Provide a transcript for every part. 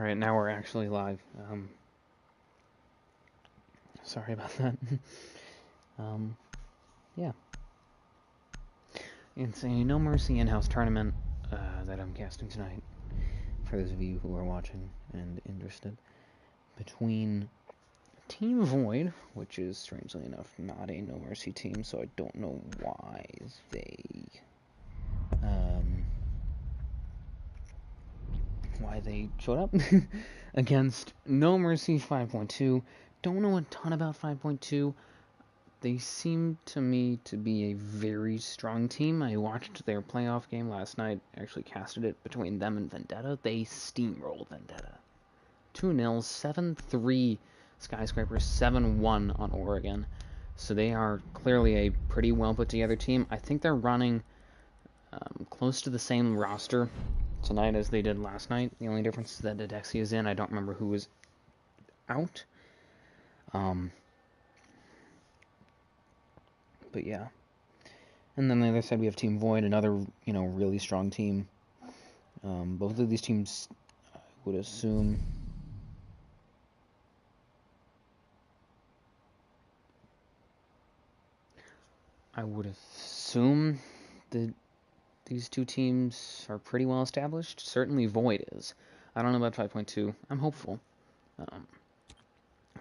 Alright, now we're actually live. Sorry about that. Yeah. It's a NoMercy in-house tournament that I'm casting tonight, for those of you who are watching and interested, between Team Void, which is, strangely enough, not a NoMercy team, so I don't know why they showed up, against NoMercy 5.2. Don't know a ton about 5.2. They seem to me to be a very strong team. I watched their playoff game last night, actually casted it between them and Vendetta. They steamrolled Vendetta. 2-0, 7-3 Skyscrapers, 7-1 on Oregon. So they are clearly a pretty well put together team. I think they're running close to the same roster tonight as they did last night. The only difference is that Dexy is in. I don't remember who was out. But yeah. And then on the other side we have Team Void, another, really strong team. Both of these teams, I would assume, that these two teams are pretty well established. Certainly Void is. I don't know about 5.2. I'm hopeful.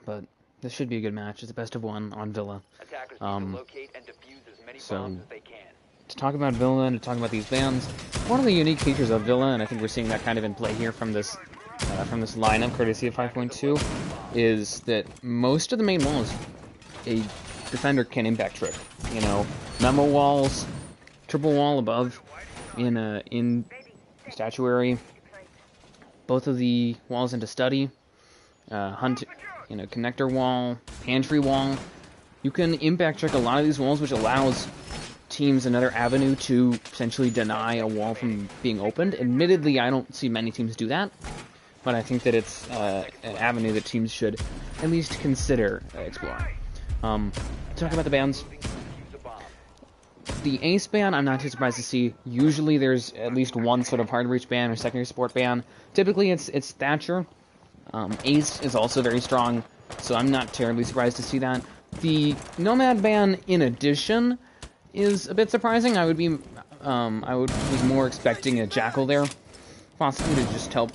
But this should be a good match. It's a best of one on Villa. Attackers need to locate and defuse as many bombs as they can. To talk about Villa and to talk about these bans, one of the unique features of Villa, and I think we're seeing that kind of in play here from this lineup, courtesy of 5.2, is that most of the main walls a defender can impact trick. Memo walls, triple wall above in statuary, both of the walls into study, hunt, connector wall, pantry wall. You can impact trick a lot of these walls, which allows teams another avenue to essentially deny a wall from being opened. Admittedly, I don't see many teams do that, but I think that it's an avenue that teams should at least consider exploring. Talk about the bans. The Ace ban, I'm not too surprised to see. Usually there's at least one sort of hard reach ban or secondary support ban. Typically it's Thatcher. Ace is also very strong, so I'm not terribly surprised to see that. The Nomad ban, in addition, is a bit surprising. I was more expecting a Jackal there, possibly to just help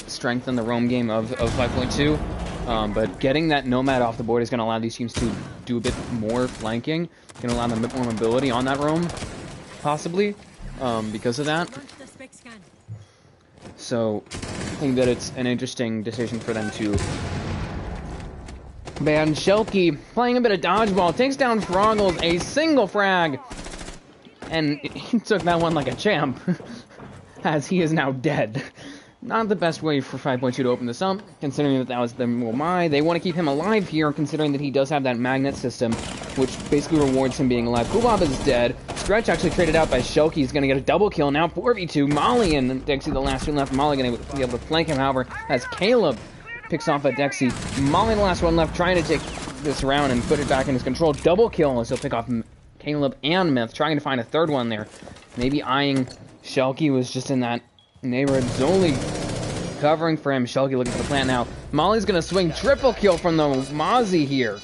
strengthen the roam game of 5.2. But getting that Nomad off the board is going to allow these teams to do a bit more flanking. Going to allow them a bit more mobility on that roam, possibly, because of that. So, I think that it's an interesting decision for them to ban Shelky, playing a bit of dodgeball, takes down Froggles, a single frag, and he took that one like a champ, as he is now dead. Not the best way for 5.2 to open this up, considering that was the Womai. They want to keep him alive here, considering that he does have that magnet system, which basically rewards him being alive. Kubab is dead. Stretch actually traded out by Shelky. He's going to get a double kill now. 4v2. Molly and Dexy, the last two left. Molly going to be able to flank him, however, as Caleb picks off at Dexy. Molly, the last one left, trying to take this round and put it back in his control. Double kill as he'll pick off Caleb and Myth, trying to find a third one there. Maybe eyeing Shelky, was just in that neighborhood. Zoli covering for him. Shelky looking for the plant now. Molly's going to swing triple kill from the Mozzie here.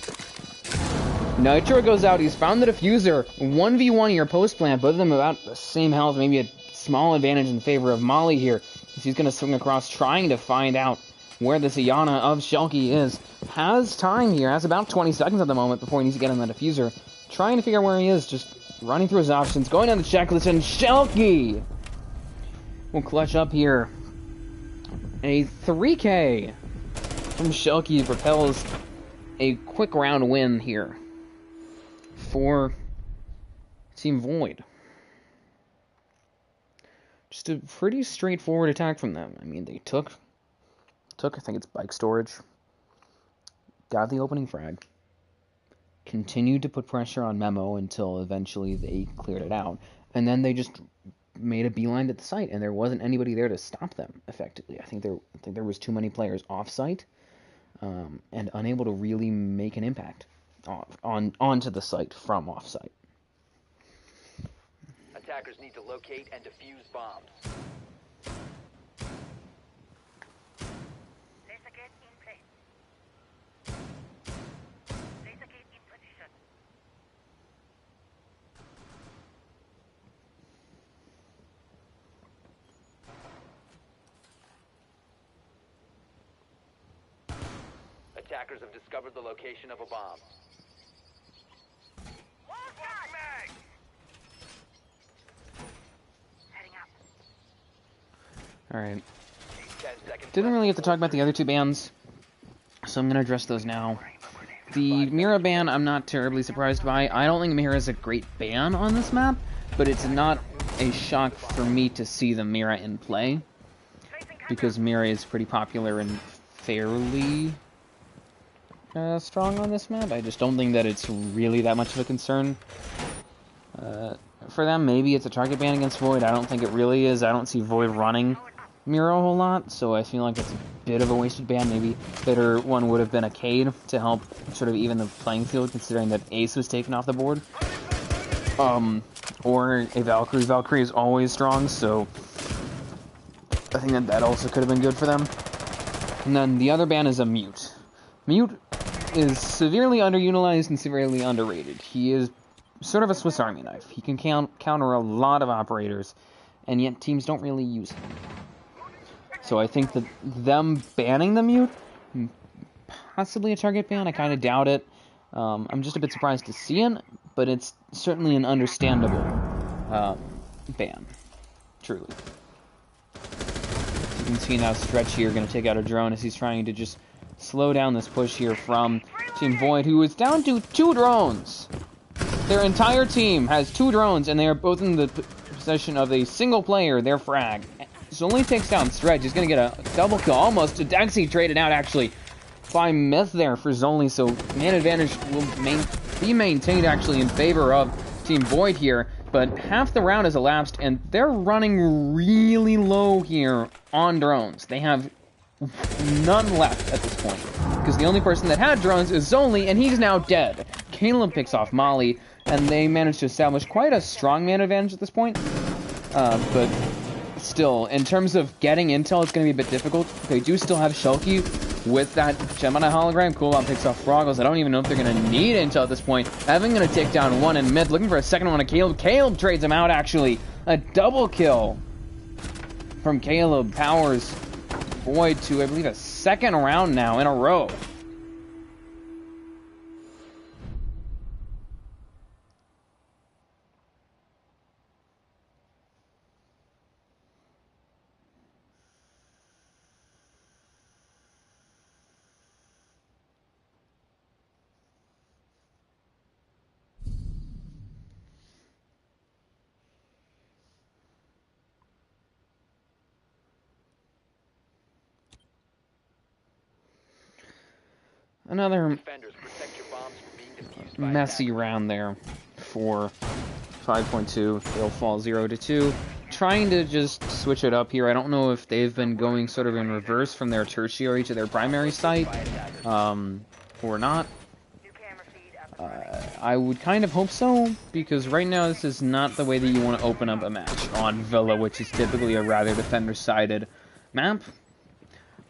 Nitro goes out. He's found the diffuser. 1v1 your post plant. Both of them about the same health. Maybe a small advantage in favor of Molly here. He's going to swing across, trying to find out where this Iana of Shelky is. Has time here. Has about 20 seconds at the moment before he needs to get on the diffuser. Trying to figure out where he is. Just running through his options. Going down the checklist. And Shelky will clutch up here. A 3K from Shelky propels a quick round win here for Team Void. Just a pretty straightforward attack from them. I mean, they took I think it's bike storage, got the opening frag, continued to put pressure on Memo until eventually they cleared it out, and then they just made a beeline at the site, and there wasn't anybody there to stop them effectively. I think there was too many players off site, and unable to really make an impact onto the site from off site. Attackers need to locate and defuse bombs. attackers have discovered the location of a bomb. Alright. 10 seconds Didn't left. really get to talk about the other two bans, so I'm going to address those now. The Mira ban, I'm not terribly surprised by. I don't think Mira is a great ban on this map, but it's not a shock for me to see the Mira in play, because Mira is pretty popular and fairly strong on this map. I just don't think that it's really that much of a concern. For them, maybe it's a target ban against Void. I don't think it really is. I don't see Void running Mira a whole lot, so I feel like it's a bit of a wasted ban. Maybe better one would have been a Cade to help sort of even the playing field, considering that Ace was taken off the board. Or a Valkyrie. Valkyrie is always strong, so I think that that also could have been good for them. And then the other ban is a Mute. Mute is severely underutilized and severely underrated. He is sort of a Swiss Army knife. He can counter a lot of operators, and yet teams don't really use him. So I think that them banning the Mute, possibly a target ban, I kind of doubt it. I'm just a bit surprised to see it, but it's certainly an understandable ban, truly. As you can see now, Stretch here going to take out a drone as he's trying to just slow down this push here from Team Void, who is down to 2 drones. Their entire team has 2 drones, and they are both in the possession of a single player, their frag. Zoli takes down Stretch. He's going to get a double kill, almost. Daxi traded out, actually, by Myth there for Zoli, so man advantage will be maintained, actually, in favor of Team Void here, but half the round has elapsed, and they're running really low here on drones. They have none left at this point, because the only person that had drones is Zoli, and he's now dead. Caleb picks off Molly, and they managed to establish quite a strong man advantage at this point, but still, in terms of getting intel, it's going to be a bit difficult. They do still have Shulky with that Gemini hologram. Coolbomb picks off Froggles. I don't even know if they're going to need intel at this point. Evan going to take down one in mid, looking for a second one of Caleb. Caleb trades him out, actually. A double kill from Caleb powers Void to, I believe, a second round now in a row. Another Defenders, protect your bombs from being defused by messy round there for 5.2. They'll fall 0-2. Trying to just switch it up here. I don't know if they've been going sort of in reverse from their tertiary to their primary site, or not. I would kind of hope so, because right now this is not the way that you want to open up a match on Villa, which is typically a rather defender-sided map.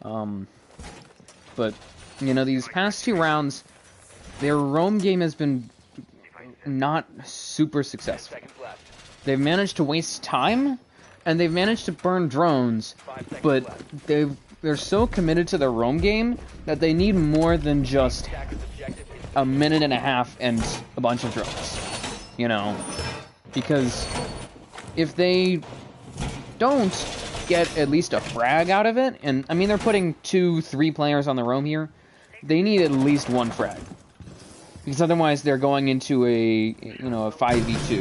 But you know, these past 2 rounds, their roam game has been not super successful. They've managed to waste time, and they've managed to burn drones, but they're so committed to their roam game that they need more than just a minute and a half and a bunch of drones, you know? Because if they don't get at least a frag out of it, and I mean, they're putting 2-3 players on the roam here, they need at least 1 frag, because otherwise they're going into a 5v2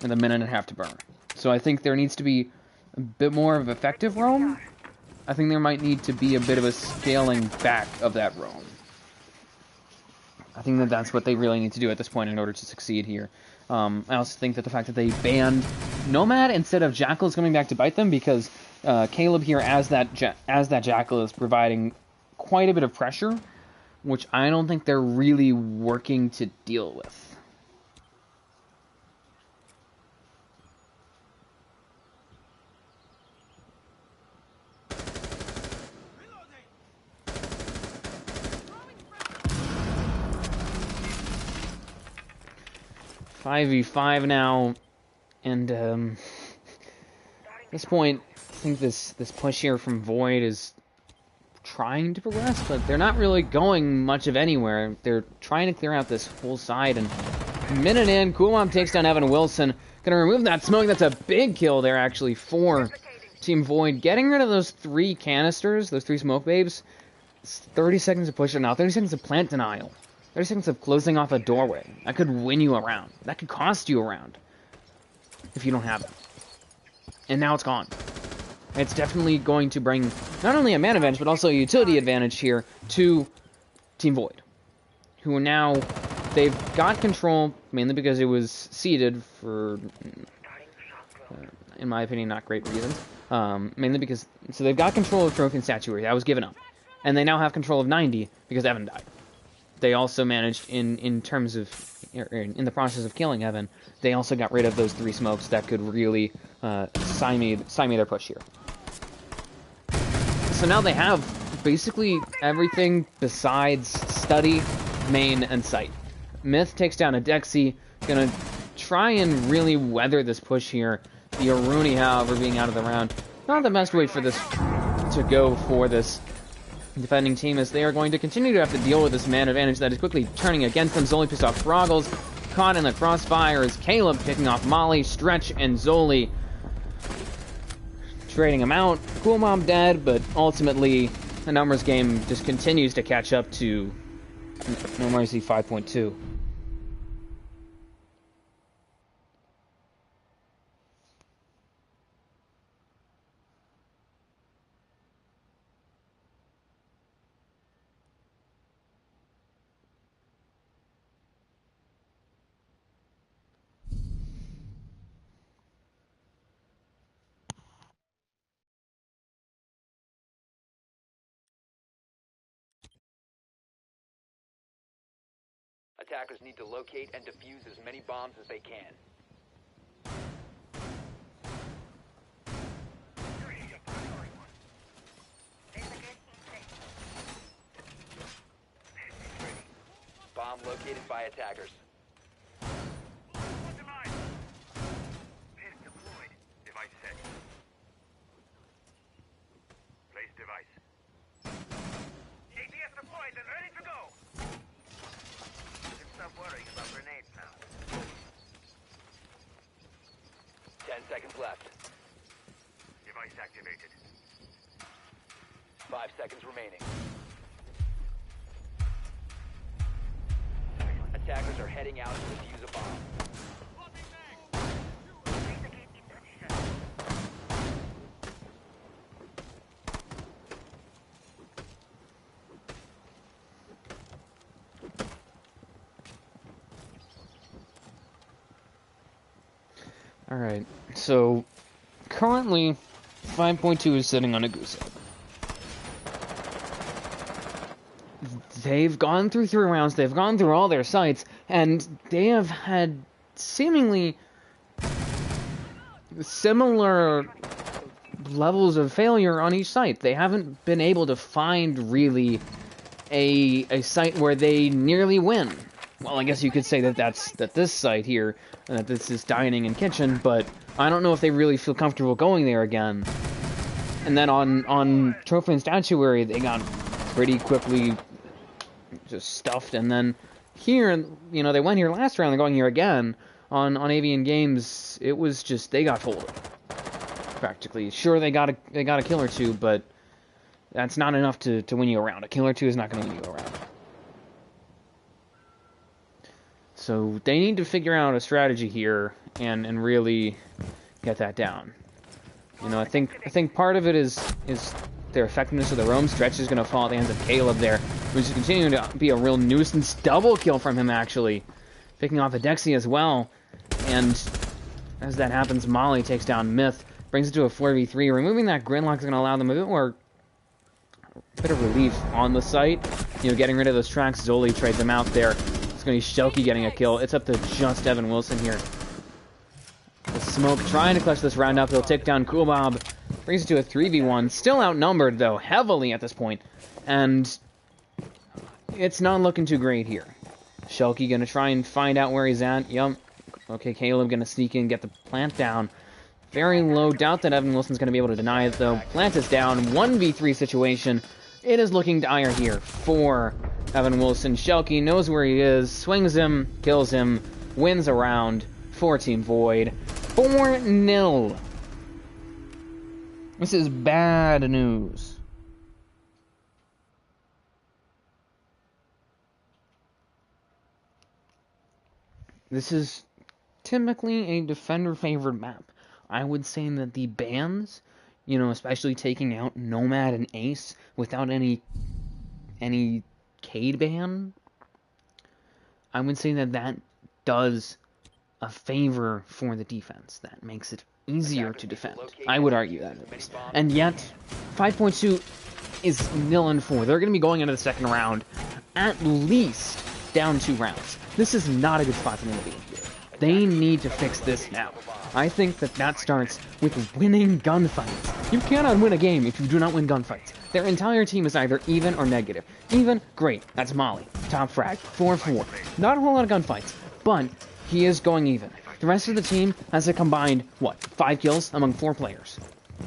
with a minute and a half to burn. So I think there needs to be a bit more of effective roam. I think there might need to be a bit of a scaling back of that roam. I think that that's what they really need to do at this point in order to succeed here. I also think that the fact that they banned Nomad instead of Jackal is coming back to bite them, because Caleb here as that Jackal is providing quite a bit of pressure, which I don't think they're really working to deal with. Five v 5 now, and at this point, I think this push here from Void is trying to progress, but they're not really going much of anywhere. They're trying to clear out this whole side, and minute in, Coolmom takes down Evan Wilson. Gonna remove that smoke. That's a big kill there, actually, for Team Void. Getting rid of those 3 canisters, those 3 smoke babes, 30 seconds of push it now, 30 seconds of plant denial, 30 seconds of closing off a doorway. That could win you a round. That could cost you a round if you don't have it. And now it's gone. It's definitely going to bring not only a man advantage, but also a utility advantage here to Team Void, who are now, they've got control, mainly because it was seeded for, in my opinion, not great reasons. Mainly because, so they've got control of Trophy and Statuary. That was given up. And they now have control of 90 because Evan died. They also managed, in terms of, in the process of killing Evan, they also got rid of those 3 smokes that could really stymie their push here. So now they have basically everything besides study, main, and sight. Myth takes down a Dexy, gonna try and really weather this push here. The Aruni, however, being out of the round, not the best way for this to go for this defending team, as they are going to continue to have to deal with this man advantage that is quickly turning against them. Zoli picks off Throggles, caught in the crossfire is Caleb picking off Molly, Stretch, and Zoli trading him out. Coolmom dead, but ultimately the numbers game just continues to catch up to NoMercy 5.2. Attackers need to locate and defuse as many bombs as they can. Bomb located by attackers. Device set. Place device. ATS deployed and ready to go. Stop worrying about grenades now. 10 seconds left. Device activated. 5 seconds remaining. Attackers are heading out to defuse a bomb. Alright, so currently 5.2 is sitting on a goose egg. They've gone through 3 rounds, they've gone through all their sites, and they have had seemingly similar levels of failure on each site. They haven't been able to find really a site where they nearly win. Well, I guess you could say that this site here, that this is dining and kitchen, but I don't know if they really feel comfortable going there again. And then on Trophy and Statuary, they got pretty quickly just stuffed, and then here, you know, they went here last round, they're going here again. On Avian Games, it was just, they got folded. Practically. Sure, they got a kill or 2, but that's not enough to win you a round. A kill or 2 is not going to win you a round. So they need to figure out a strategy here and really get that down. You know, I think part of it is their effectiveness of the roam. Stretch is going to fall at the hands of Caleb there, who's continuing to be a real nuisance. Double kill from him, actually. Picking off a Dexy as well. And as that happens, Molly takes down Myth, brings it to a 4v3. Removing that Gridlock is going to allow them a bit of relief on the site. You know, getting rid of those tracks. Zoli trades them out there. It's going to be Shelky getting a kill. It's up to just Evan Wilson here. The Smoke trying to clutch this round up. They'll take down Cool Bob. Brings it to a 3v1. Still outnumbered, though, heavily at this point. And it's not looking too great here. Shelky going to try and find out where he's at. Yup. Okay, Caleb going to sneak in, get the plant down. Very low. Doubt that Evan Wilson's going to be able to deny it, though. Plant is down. 1v3 situation. It is looking dire here for Evan Wilson. Shelky knows where he is, swings him, kills him, wins a round for Team Void. 4-0. This is bad news. This is typically a defender-favored map. I would say that the bans, you know, especially taking out Nomad and Ace without any Cade ban, I would say that that does a favor for the defense. That makes it easier to defend. I would argue that at least. And yet, 5.2 is 0-4. They're going to be going into the second round at least down 2 rounds. This is not a good spot for them to be in here. They need to fix this now. I think that that starts with winning gunfights. You cannot win a game if you do not win gunfights. Their entire team is either even or negative. Even, great, that's Molly. Top frag, 4-4. Not a whole lot of gunfights, but he is going even. The rest of the team has a combined, 5 kills among 4 players.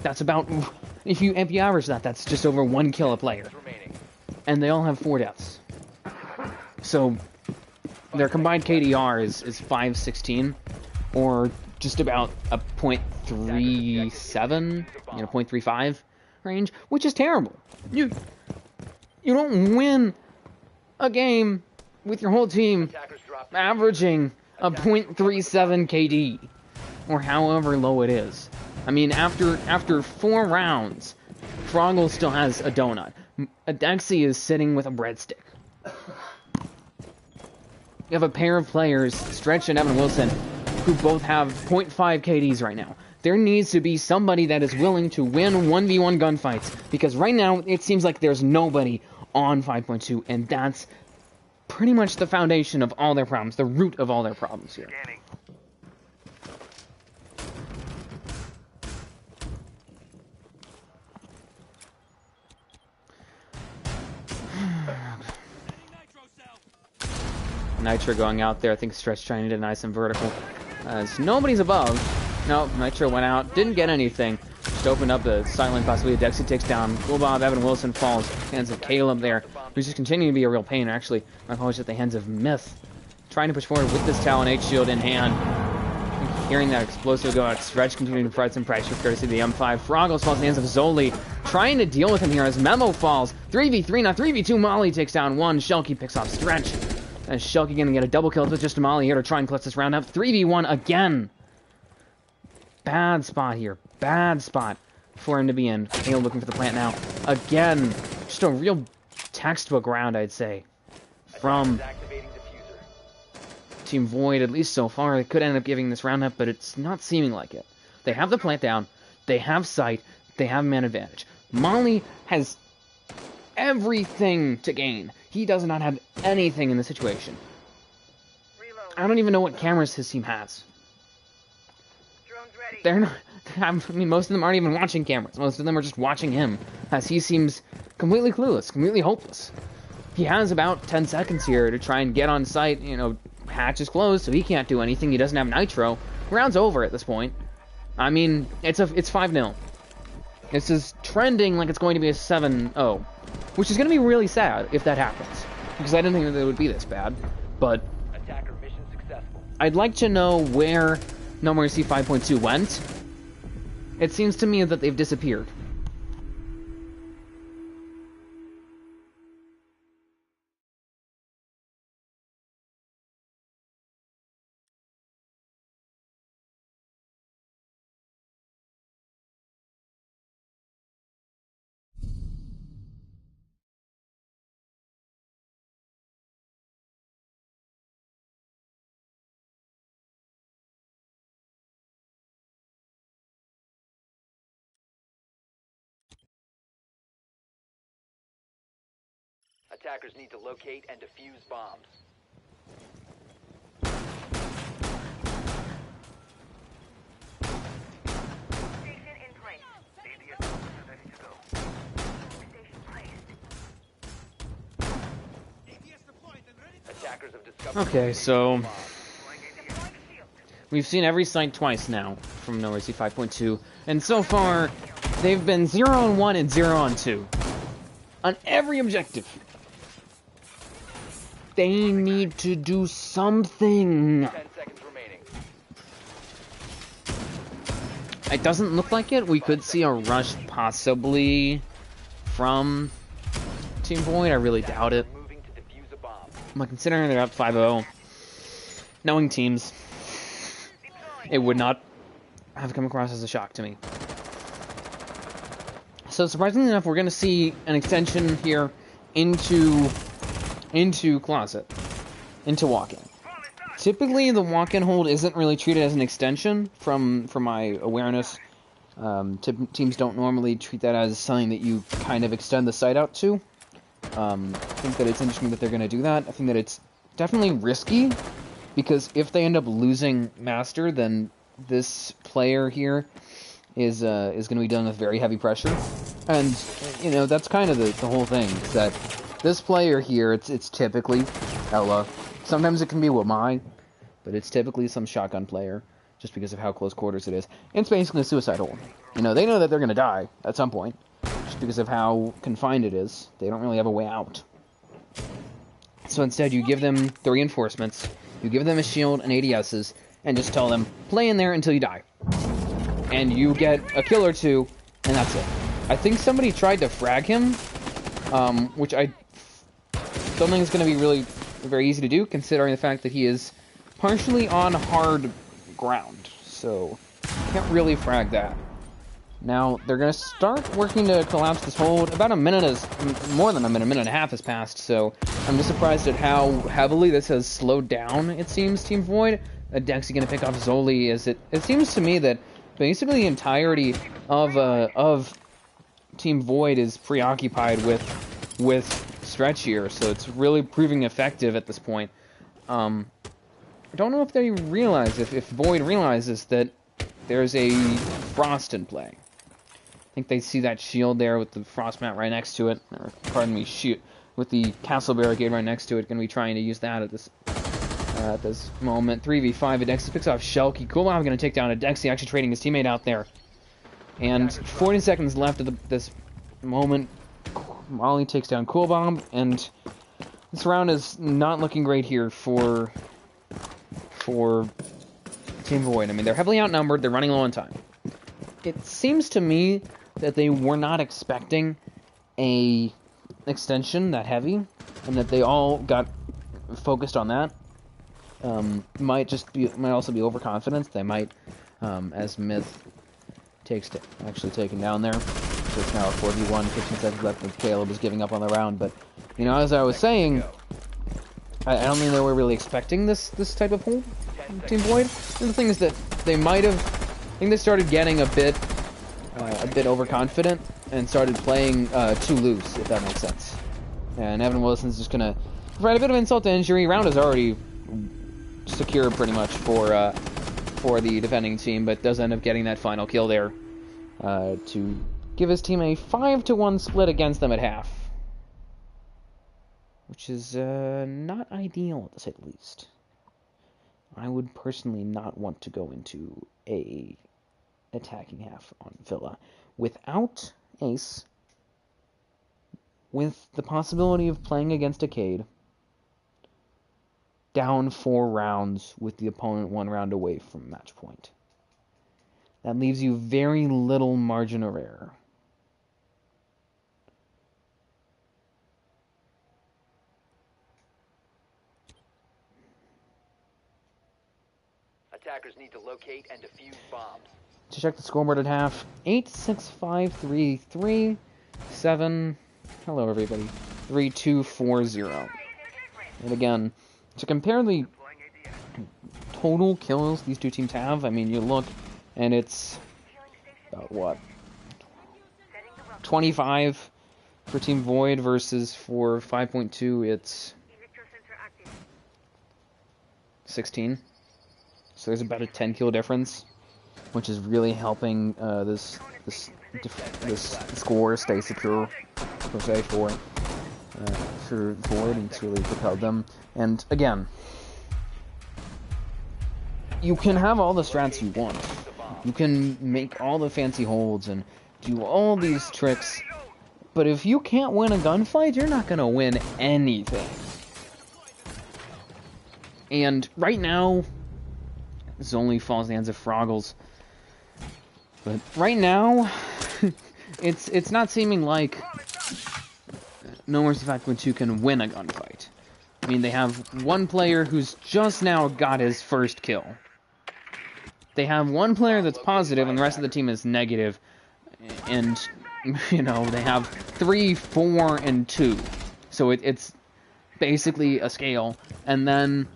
That's about, if you average that, that's just over 1 kill a player. And they all have 4 deaths. So, their combined KDR is 516, or just about a .37, 0.35 range, which is terrible. You don't win a game with your whole team averaging a .37 KD, or however low it is. I mean, after 4 rounds, Froggle still has a donut. Adexi is sitting with a breadstick. You have a pair of players, Stretch and Evan Wilson, who both have .5 KDs right now. There needs to be somebody that is willing to win 1v1 gunfights, because right now it seems like there's nobody on 5.2, and that's pretty much the foundation of all their problems, the root of all their problems here. Nitro going out there. I think Stretch trying to deny some vertical. As nobody's above. No, Nitro went out. Didn't get anything. Just opened up the silent possibility. Dexy takes down Cool Bob. Evan Wilson falls. Hands of Caleb there, who's just continuing to be a real pain. Actually, my apologies at the hands of Myth. Trying to push forward with this Talon H shield in hand. Hearing that explosive go out. Stretch continuing to provide some pressure courtesy of the M5. Froggles falls in the hands of Zoli. Trying to deal with him here as Memo falls. 3v3, now 3v2. Molly takes down 1. Shelky picks off Stretch. And Shelky gonna get a double kill with just a Molly here to try and clutch this round up. 3v1 again. Bad spot here. Bad spot for him to be in. Caleb looking for the plant now. Again. Just a real textbook round, I'd say. From Team Void, at least so far. They could end up giving this round up, but it's not seeming like it. They have the plant down. They have sight. They have man advantage. Molly has everything to gain. He does not have anything in the situation. I don't even know what cameras his team has. They're not. I mean, most of them aren't even watching cameras. Most of them are just watching him, as he seems completely clueless, completely hopeless. He has about 10 seconds here to try and get on site. You know, hatch is closed, so he can't do anything. He doesn't have nitro. Round's over at this point. I mean, it's 5-0. This is trending like it's going to be a 7-0. Which is going to be really sad if that happens. Because I didn't think that it would be this bad. But Attacker mission successful. I'd like to know where NoMercy 5.2 went. It seems to me that they've disappeared. Attackers need to locate and defuse bombs. Station in place. ADS is ready to go. Station placed. Attackers have discovered. Okay, so we've seen every site twice now from NoMercy 5.2, and so far they've been 0-1 and 0-2. on every objective. They need to do something. 10 seconds remaining. It doesn't look like it. We could see a rush possibly from Team Void. I really doubt it. Moving to defuse a bomb. But considering they're up 5-0, knowing teams, it would not have come across as a shock to me. So surprisingly enough, we're going to see an extension here into closet, into walk-in. Typically, the walk-in hold isn't really treated as an extension from my awareness. Teams don't normally treat that as something that you kind of extend the site out to. I think that it's interesting that they're going to do that. I think that it's definitely risky, because if they end up losing Master, then this player here is going to be dealing with very heavy pressure. And, you know, that's kind of the whole thing, is that this player here, it's typically Ella. Sometimes it can be Wamai, but it's typically some shotgun player, just because of how close quarters it is. It's basically a suicide hole. You know, they know that they're going to die at some point, just because of how confined it is. They don't really have a way out. So instead, you give them the reinforcements, you give them a shield and ADSs, and just tell them, play in there until you die. And you get a kill or two, and that's it. I think somebody tried to frag him, which I don't think is going to be really very easy to do, considering the fact that he is partially on hard ground. So, can't really frag that. Now, they're going to start working to collapse this hold. About a minute more than a minute and a half has passed, so I'm just surprised at how heavily this has slowed down, it seems, Team Void. Dexy going to pick off Zoli, as it seems to me that basically the entirety of Team Void is preoccupied with Stretch here, so it's really proving effective at this point. I don't know if they realize, if Void realizes that there's a Frost in play. I think they see that shield there with the Frost mat right next to it, or pardon me, with the castle barricade right next to it. Going to be trying to use that at this moment. 3v5, Adexy picks off Shelky. Coolbomb going to take down Adexy, actually trading his teammate out there. And 40 seconds left of this moment. Molly takes down Coolbomb, and this round is not looking great here for Team Void. I mean, they're heavily outnumbered, they're running low on time. It seems to me that they were not expecting a extension that heavy, and that they all got focused on that. Might also be overconfidence. They might, as Myth actually taken down there. So it's now a 4v1, 15 seconds left, and Caleb is giving up on the round. But, you know, as I was saying, I don't think they were really expecting this type of hold, Team Void. And the thing is that they might have, I think they started getting a bit overconfident and started playing too loose, if that makes sense. And Evan Wilson's just gonna provide a bit of insult to injury. Round is already secure pretty much for the defending team, but does end up getting that final kill there to give his team a 5-1 split against them at half, which is not ideal, to say the least. I would personally not want to go into a attacking half on Villa without Ace, with the possibility of playing against a Cade, down 4 rounds with the opponent 1 round away from match point. That leaves you very little margin of error. Attackers need to locate and defuse bombs. To check the scoreboard at half, 8, 6, 5, 3, 3, 7, hello everybody, 3, 2, 4, 0. And again, to compare the total kills these two teams have, I mean, you look, and it's about what? 25 for Team Void versus for 5.2, it's 16. So there's about a 10 kill difference, which is really helping this score stay secure, per se, for Void, and it's really propelled them. And again, you can have all the strats you want. You can make all the fancy holds and do all these tricks, But if you can't win a gunfight, you're not gonna win anything. And right now, this only falls in the hands of Froggles. But right now, it's not seeming like NoMercy 5.2 can win a gunfight. I mean, they have one player who's just now got his first kill. They have one player that's positive, and the rest of the team is negative. And, you know, they have 3, 4, and 2. So it's basically a scale. And then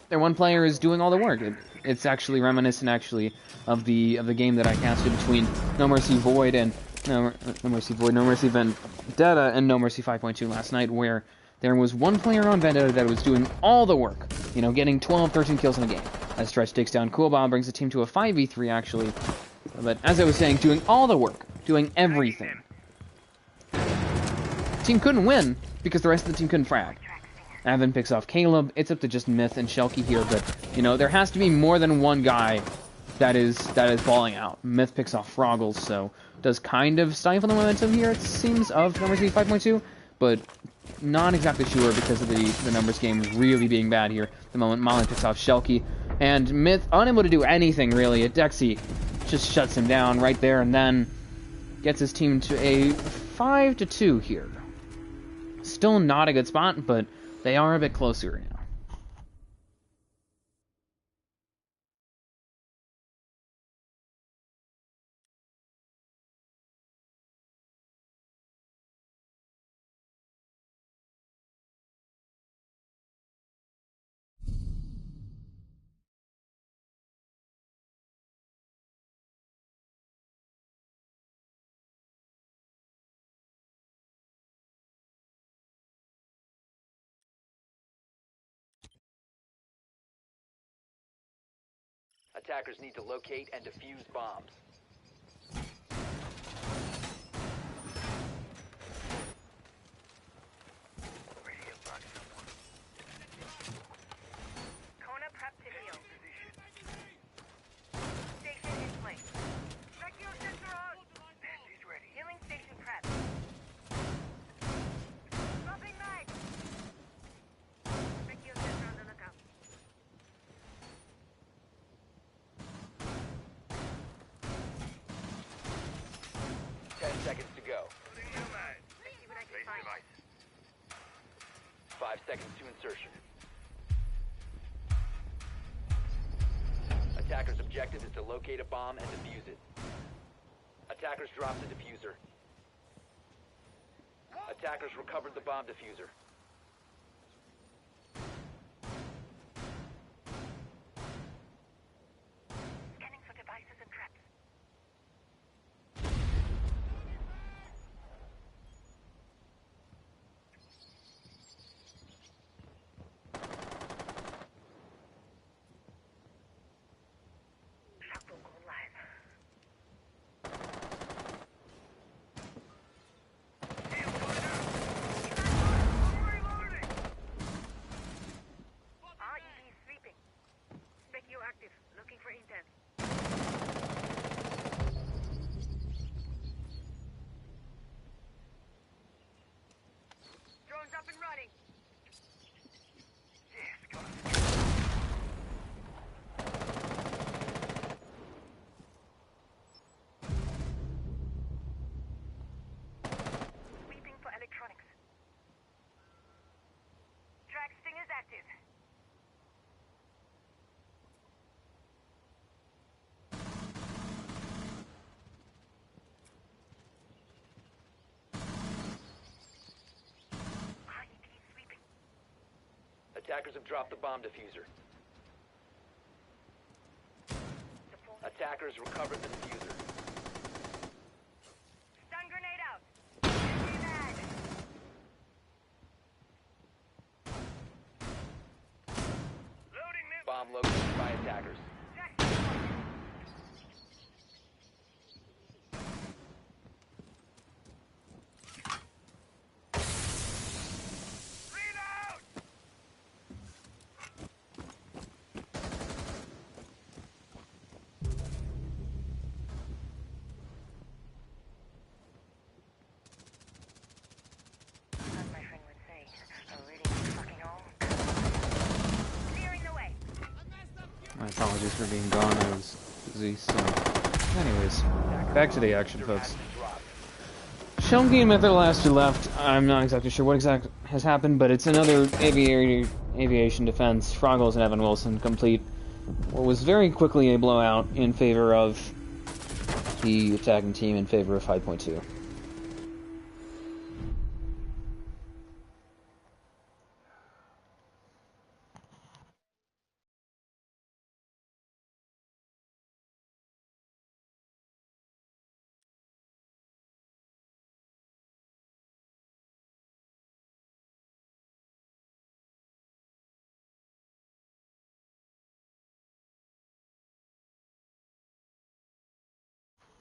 their one player is doing all the work. It's actually reminiscent, actually, of the game that I casted between NoMercy Void and NoMercy Vendetta, and NoMercy 5.2 last night, where there was one player on Vendetta that was doing all the work. You know, getting 12, 13 kills in a game. As Stretch takes down Cool Bomb, brings the team to a 5v3, actually. But as I was saying, doing all the work, doing everything. The team couldn't win because the rest of the team couldn't frag. Avin picks off Caleb. It's up to just Myth and Shelky here, but you know there has to be more than one guy that is balling out. Myth picks off Froggles, so does kind of stifle the momentum here, it seems, of NoMercy 5.2, but not exactly sure because of the numbers game really being bad here. The moment Molly picks off Shelky, and Myth unable to do anything really. Dexy just shuts him down right there, and then gets his team to a 5-2 here. Still not a good spot, but they are a bit closer now. Attackers need to locate and defuse bombs. Kona prep to heal. Station in place. Vacuum sensor on. He's ready. Healing station prep. Dropping mag. Vacuum sensor on the lookout. 10 seconds to go. Let's see what I can find. 5 seconds to insertion. Attackers' objective is to locate a bomb and defuse it. Attackers dropped the diffuser. Attackers recovered the bomb diffuser. Scanning for devices and traps. Shuttle go live. RED sweeping. Specchio active. Looking for intent. Drones up and running. Yes, got it. Sweeping for electronics. Track sting is active. RED sweeping. Attackers have dropped the bomb diffuser. Deploy. Attackers recovered the diffuser. Stun grenade out. Empty mag. Loading missile. Bomb located by attackers. Reload! apologies for being gone. I was busy, so... Anyways, back to the action, folks. Shelby and Mytherlast left. I'm not exactly sure what exactly has happened, but it's another aviation defense. Froggles and Evan Wilson complete what was very quickly a blowout in favor of the attacking team in favor of 5.2.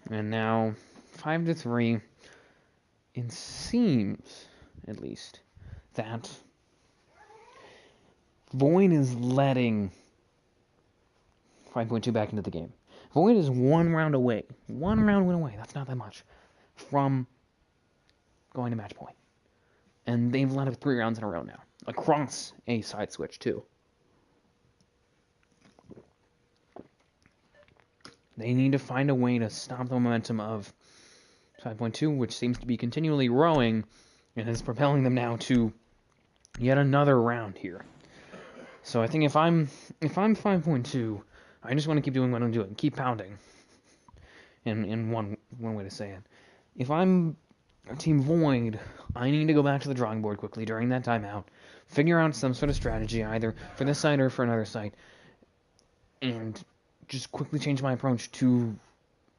And now, 5-3. It seems, at least, that Void is letting 5.2 back into the game. Void is one round away. One round win away. That's not that much. From going to match point. And they've led it 3 rounds in a row now. Across a side switch, too. They need to find a way to stop the momentum of 5.2, which seems to be continually growing, and is propelling them now to yet another round here. So I think if I'm 5.2, I just want to keep doing what I'm doing, keep pounding. In one way to say it. If I'm Team Void, I need to go back to the drawing board quickly during that timeout, figure out some sort of strategy either for this site or for another site, and just quickly change my approach to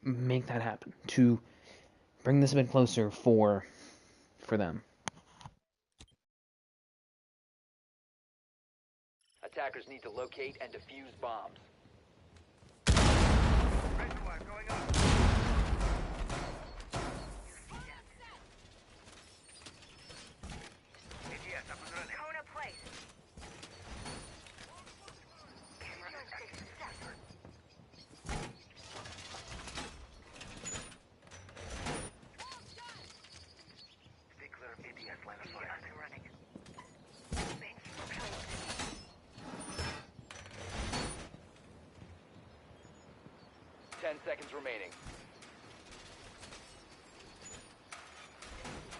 make that happen, to bring this a bit closer for them. Attackers need to locate and defuse bombs. Red flag going up. ATS up and running. Kona place. Camera station set. Stay clear of ATS line of fire. Up and running. Bench closed. 10 seconds remaining.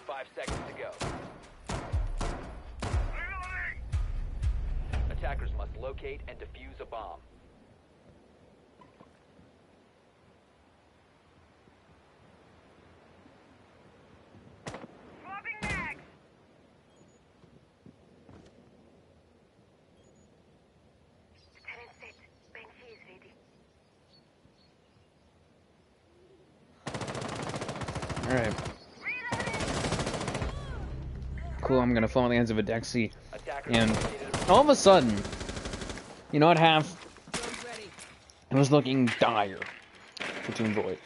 5 seconds to go. Reloading! Attackers must locate and defuse a bomb. Swapping mags! Lieutenant set. Bench is ready. Alright. Cool, I'm gonna fall in the hands of a Dexy. Attackers And located all of a sudden, you know, at half, it was looking dire for Team Void.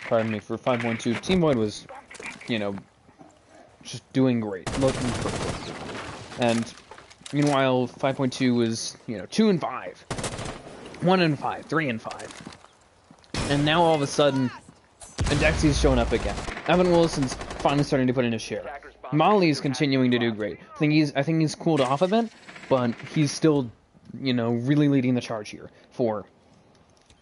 Pardon me, for 5.2. Team Void was, you know, just doing great, looking perfect. And meanwhile, 5.2 was, you know, 2-5, 1-5, 3-5. And now all of a sudden, Dexy's showing up again. Evan Wilson's finally starting to put in his share. Molly's continuing to do great. I think he's cooled off a bit, but he's still, you know, really leading the charge here for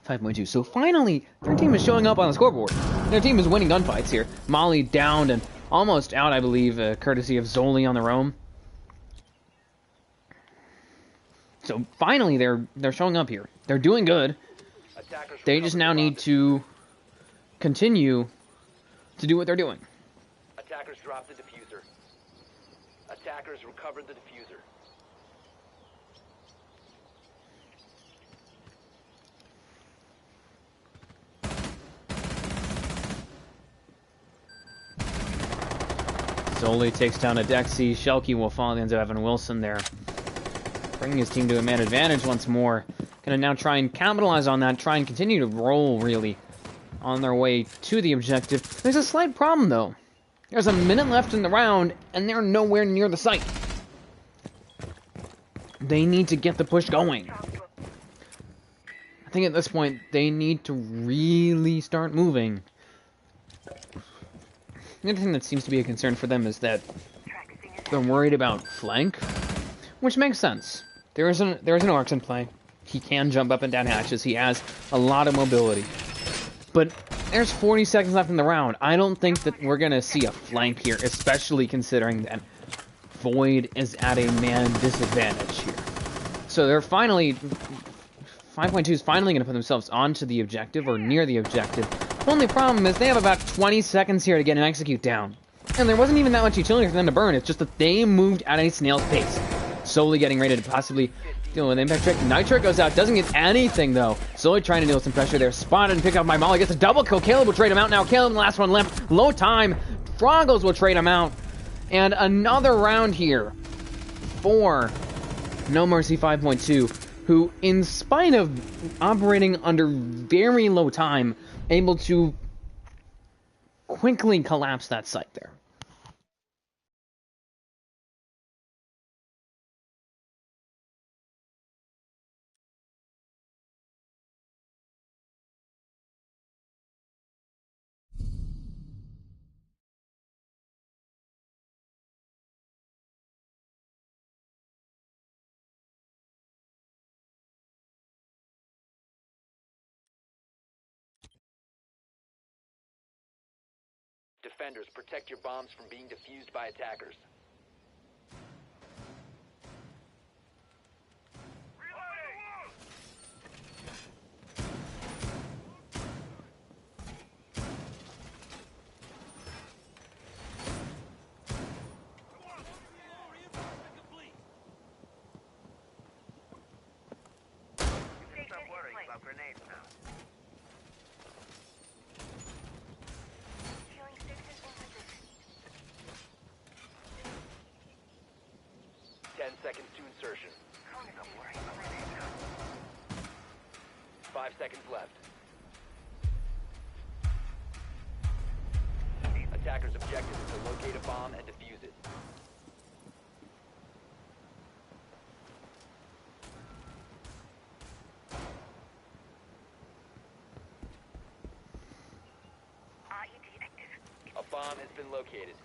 5.2. So finally, their team is showing up on the scoreboard. Their team is winning gunfights here. Molly downed and almost out, I believe, courtesy of Zoli on the roam. So finally, they're showing up here. They're doing good. They just now need to continue to do what they're doing. Attackers dropped the diffuser. Attackers recovered the diffuser. Zoli takes down a Dexy. Shelky will fall in the hands of Evan Wilson there, bringing his team to a man advantage once more. Gonna now try and capitalize on that, try and continue to roll, really, on their way to the objective. There's a slight problem, though. There's a minute left in the round, and they're nowhere near the site. They need to get the push going. I think at this point, they need to really start moving. The other thing that seems to be a concern for them is that they're worried about flank, which makes sense. There is an Orcs in play. He can jump up and down hatches. He has a lot of mobility. But there's 40 seconds left in the round. I don't think that we're going to see a flank here, especially considering that Void is at a man disadvantage here. So they're finally... 5.2 is finally going to put themselves onto the objective, or near the objective. The only problem is they have about 20 seconds here to get an execute down. And there wasn't even that much utility for them to burn. It's just that they moved at a snail's pace. Slowly getting ready to possibly deal with an impact trick. Nitro goes out, doesn't get anything though. Slowly trying to deal with some pressure there. Spotted and picked up by Molly. Gets a double kill. Caleb will trade him out now. Caleb, the last one left. Low time. Froggles will trade him out. And another round here for NoMercy 5.2, who, in spite of operating under very low time, able to quickly collapse that site there. Defenders, protect your bombs from being defused by attackers. Stop worrying about grenades now. 10 seconds to insertion. 5 seconds left. Attackers' objective is to locate a bomb and defuse it. A bomb has been located.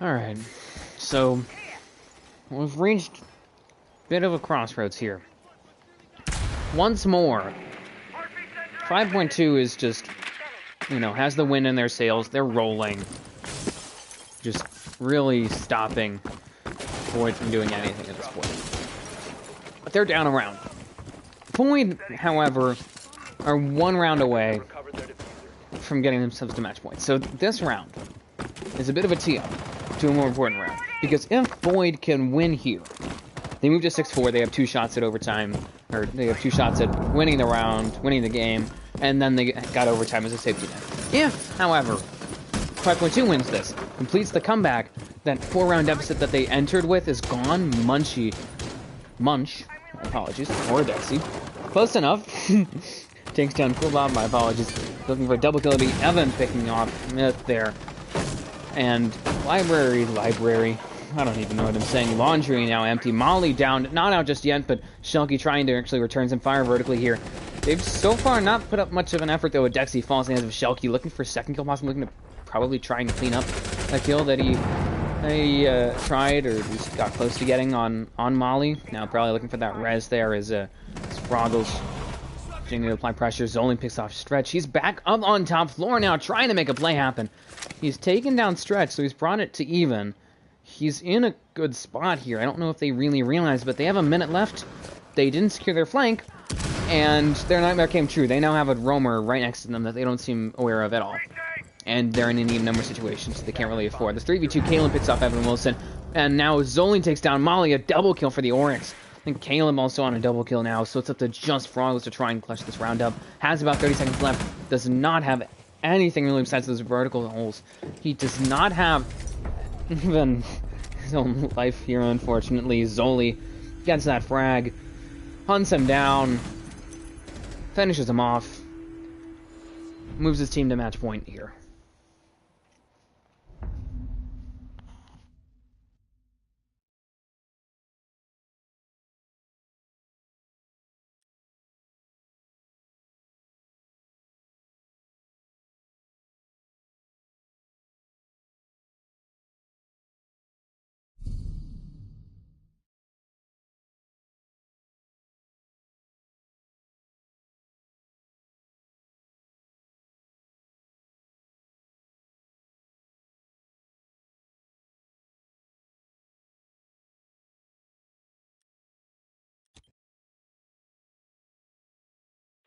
Alright, so we've reached a bit of a crossroads here. Once more, 5.2 is just, has the wind in their sails. They're rolling. Just really stopping Void from doing anything at this point. But they're down a round. Void, however, are one round away from getting themselves to match point. So this round is a bit of a tee-up to a more important round. Because if Void can win here, they move to 6-4, they have 2 shots at overtime, or they have 2 shots at winning the round, winning the game, and then they got overtime as a safety net. If, however, 5.2 wins this, completes the comeback, that 4-round deficit that they entered with is gone. Munch, apologies, or Dexy. Close enough. Takes down Cool Bob, my apologies. Looking for a double kill to be Evan picking off Myth there. And library. I don't even know what I'm saying. Laundry now empty. Molly down. Not out just yet, but Shelky trying to actually return some fire vertically here. They've so far not put up much of an effort, though, with Dexy falls in the hands of Shelky. Looking for a second kill, possibly looking to probably trying to clean up a kill that he tried, or at least got close to getting on Molly. Now probably looking for that res there as Froggles continuing to apply pressure. Zolan picks off Stretch. He's back up on top floor now, trying to make a play happen. He's taken down Stretch, so he's brought it to even. He's in a good spot here. I don't know if they really realize, but they have a minute left. They didn't secure their flank, and their nightmare came true. They now have a roamer right next to them that they don't seem aware of at all. And they're in an even number situation, so they can't really afford. This 3v2, Caleb picks off Evan Wilson, and now Zolan takes down Molly, a double kill for the Oryx. I think Caleb also on a double kill now, so it's up to just Froggles to try and clutch this round up. Has about 30 seconds left, does not have anything really besides those vertical holes. He does not have even his own life here, unfortunately. Zoli gets that frag, hunts him down, finishes him off, moves his team to match point here.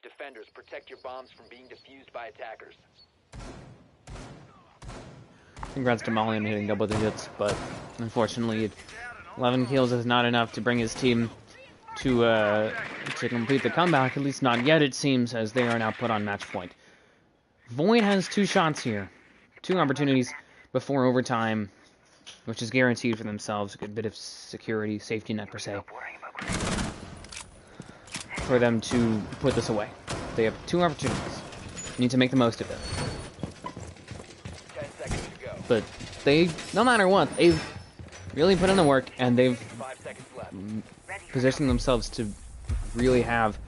Defenders, protect your bombs from being defused by attackers. Congrats to Molly on hitting double digits, but unfortunately, 11 kills is not enough to bring his team to complete the comeback. At least not yet, it seems, as they are now put on match point. Void has 2 shots here, 2 opportunities before overtime, which is guaranteed for themselves. A good bit of security, safety net per se, for them to put this away. They have 2 opportunities. Need to make the most of it. 10 seconds to go. But they, no matter what, they've really put in the work, and they've 5 seconds left. positioned themselves to really have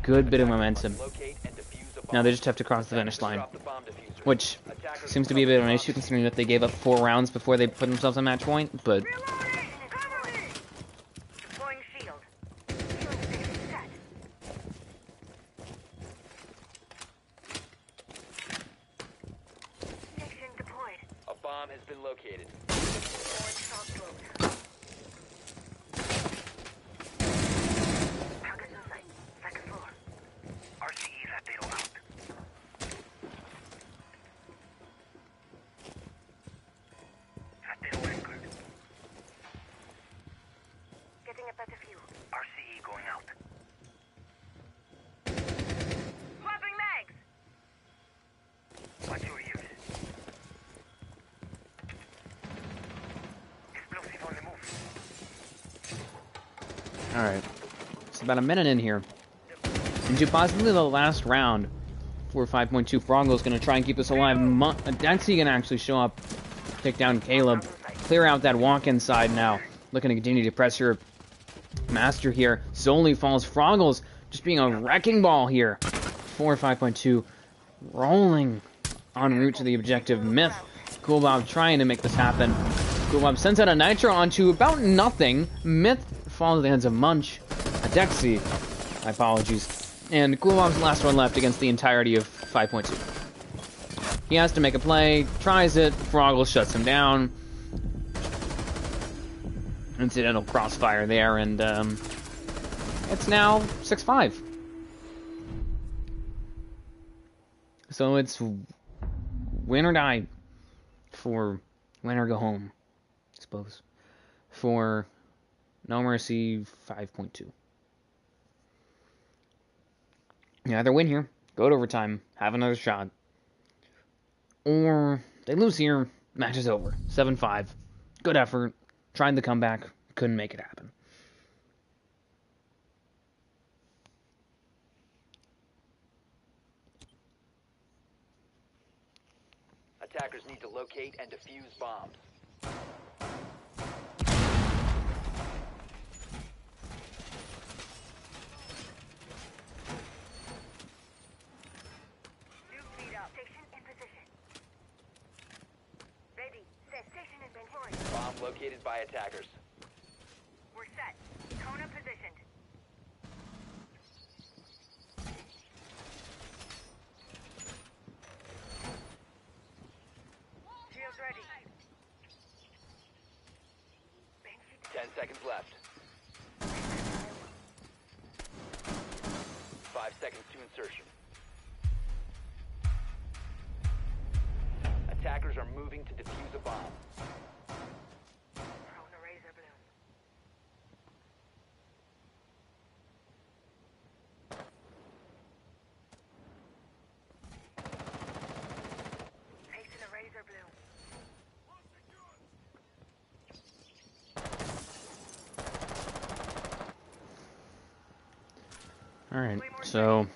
good bit of momentum. Locate and defuse a bomb. Now they just have to cross the finish line, Drop the bomb diffuser. which Attackers seems to be a bit of an issue considering that they gave up 4 rounds before they put themselves on match point, but Reloading! Cover me! Deploying shield. Healing station set. Station deployed. A bomb has been located. Deploying shock drone. Targets in sight. Second floor. RCE Latero out. Latero anchored. Getting a better view. RCE going out. Swapping mags! Watch your ears. Explosive on the move. alright. It's about a minute in here. Into possibly the last round for 5.2. Frogle's going to try and keep this alive. Dexy can actually show up, take down Caleb, clear out that walk inside now. Looking to continue to pressure Master here. Zoli falls. Frogle's just being a wrecking ball here for 5.2. Rolling en route to the objective. Myth. Cool Bob trying to make this happen. Cool Bob sends out a Nitro onto about nothing. Myth falls in the hands of Munch. Dexy. My apologies. And Cool Bob's the last one left against the entirety of 5.2. He has to make a play, tries it, Froggle shuts him down. Incidental crossfire there, and it's now 6-5. So it's win or die for win or go home, I suppose, for NoMercy 5.2. You either win here, go to overtime, have another shot, or they lose here, match is over. 7-5. Good effort. Tried the comeback, couldn't make it happen. Attackers need to locate and defuse bombs. New feed up. Station in position. Ready. Set. Station inventory. Bomb located by attackers. We're set. Kona positioned. Shields ready. 10 seconds left. 5 seconds to insertion. Attackers are moving to defuse a bomb. Throwing a razor bloom. Facing a razor bloom. Alright, so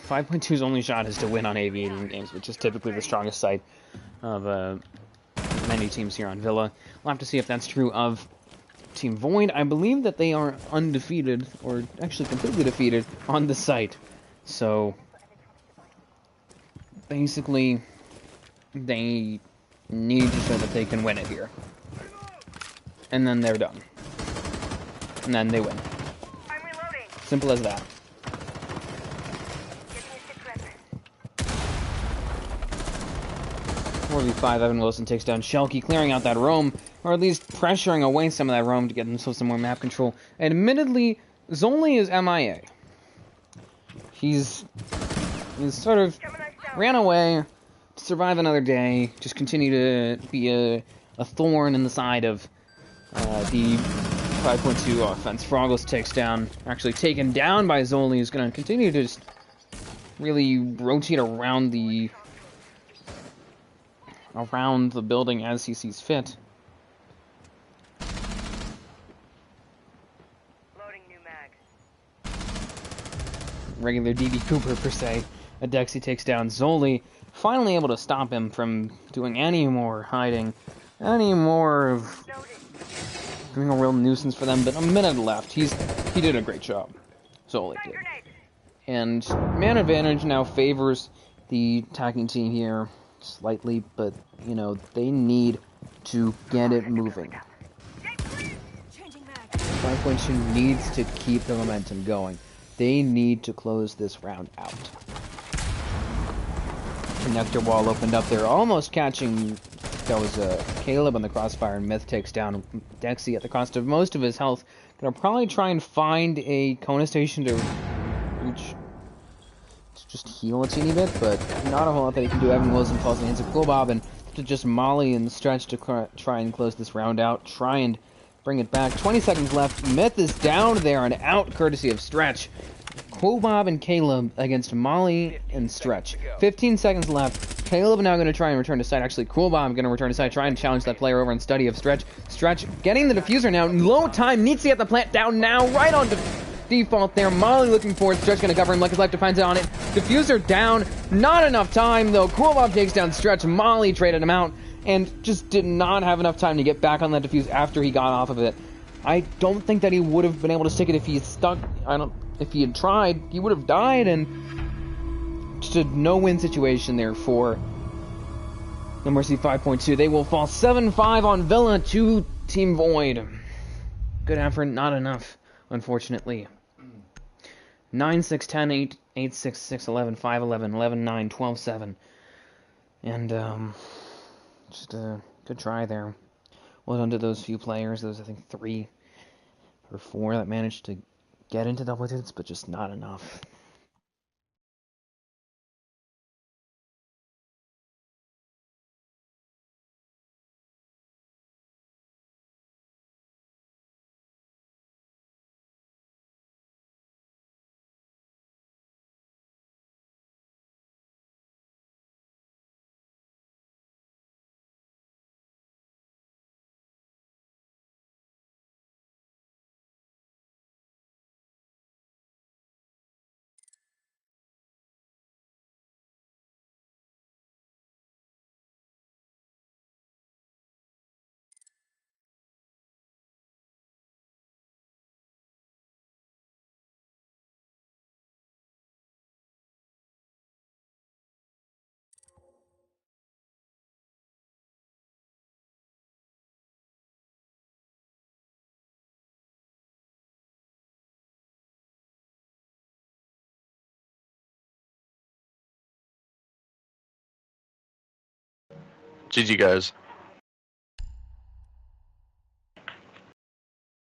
5.2's only shot is to win on aviating games, which is typically the strongest side of many teams here on Villa. We'll have to see if that's true of Team Void. I believe that they are undefeated, or actually completely defeated, on the site. So, basically, they need to show that they can win it here. And then they're done. And then they win. I'm reloading. Simple as that. Give me a 6 weapon. 4v5, Evan Wilson takes down Shelky, clearing out that roam, or at least pressuring away some of that roam to get himself some more map control. Admittedly, Zoli is MIA. He's sort of ran away to survive another day, just continue to be a thorn in the side of the 5.2 offense. Froggles takes down, actually taken down by Zoli, who's going to continue to just really rotate around the building as he sees fit. Loading new mag. Regular DB Cooper, per se. Adexi takes down Zoli, finally able to stop him from doing any more hiding, any more of being a real nuisance for them. But a minute left. He did a great job. Zoli did. And man advantage now favors the attacking team here slightly, but, you know, they need to get it moving. 5.2 needs to keep the momentum going. They need to close this round out. Connector wall opened up there, almost catching. That was Caleb on the crossfire, and Myth takes down Dexy at the cost of most of his health. Gonna probably try and find a Kona station to reach, to just heal a teeny bit, but not a whole lot that he can do. Evan Wilson falls in the hands of Cool Bob, and to just molly and stretch to try and close this round out. Try and bring it back. 20 seconds left. Myth is down there and out courtesy of Stretch. Cool Bob and Caleb against Molly and Stretch. 15 seconds left. Caleb now going to try and return to site. Actually, Cool Bob going to return to site, try and challenge that player over in study of Stretch. Stretch getting the diffuser now. Low time. Needs to get the plant down now. Right on default there. Molly looking for it. Stretch going to cover him like his life depends on it. Diffuser down. Not enough time, though. Cool Bob takes down Stretch. Molly traded him out and just did not have enough time to get back on that diffuse after he got off of it. I don't think that he would have been able to stick it if he stuck. If he had tried, he would have died, and just a no-win situation there for NoMercy 5.2. They will fall 7-5 on Villa to Team Void. Good effort, not enough, unfortunately. 9, 6, 10, 8, 8, 6, 6, 11, 5, 11, 11, 9, 12, 7. And, just a good try there. Well done to those few players. Those, I think, 3 or 4 that managed to get into double digits, but just not enough. GG guys.